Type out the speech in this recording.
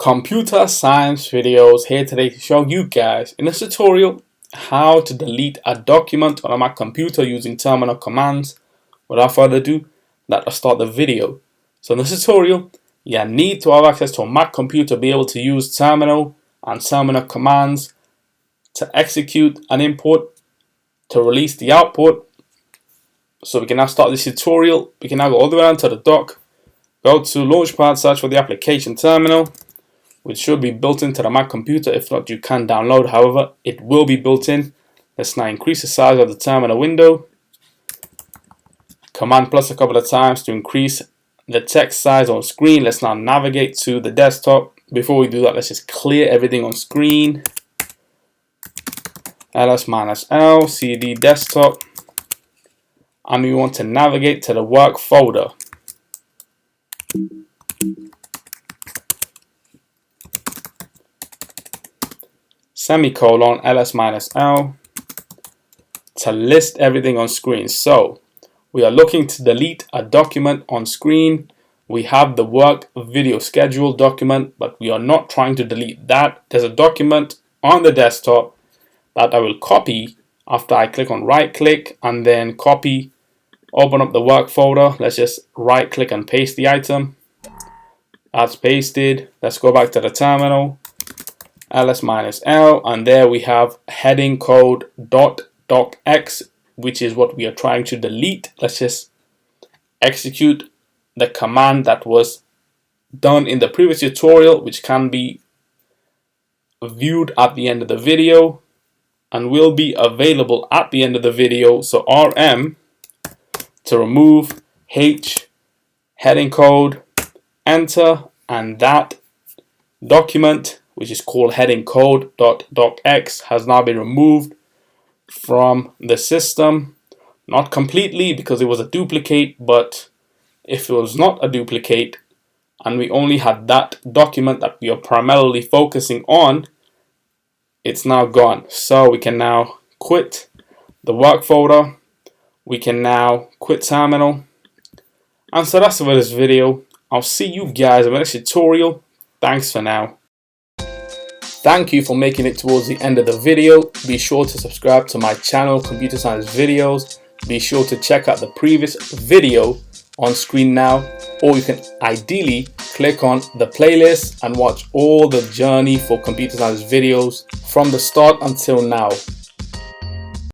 Computer science videos here today to show you guys in this tutorial how to delete a document on a Mac computer using terminal commands. Without further ado, let us start the video. So in this tutorial, you need to have access to a Mac computer to be able to use terminal and terminal commands to execute an input, to release the output. So we can now start this tutorial. We can now go all the way down to the dock, go to Launchpad, search for the application terminal, which should be built into the Mac computer. If not, you can download. However, it will be built in. Let's now increase the size of the terminal window. Command plus a couple of times to increase the text size on screen. Let's now navigate to the desktop. Before we do that, let's just clear everything on screen. ls-l, cd desktop. And we want to navigate to the work folder. Semicolon ls-l to list everything on screen. So we are looking to delete a document on screen. We have the work video schedule document, but we are not trying to delete that. There's a document on the desktop that I will copy after I click on right click and then copy, open up the work folder. Let's just right click and paste the item. That's pasted. Let's go back to the terminal. ls-l, and there we have heading code .docx, which is what we are trying to delete. Let's just execute the command that was done in the previous tutorial, which can be viewed at the end of the video and will be available at the end of the video. So rm to remove h heading code, enter, and that document, which is called heading code.docx, has now been removed from the system. Not completely, because it was a duplicate, but if it was not a duplicate and we only had that document that we are primarily focusing on, it's now gone. So we can now quit the work folder. We can now quit terminal. And so that's it for this video. I'll see you guys in the next tutorial. Thanks for now. Thank you for making it towards the end of the video. Be sure to subscribe to my channel, Computer Science Videos. Be sure to check out the previous video on screen now, or you can ideally click on the playlist and watch all the journey for computer science videos from the start until now.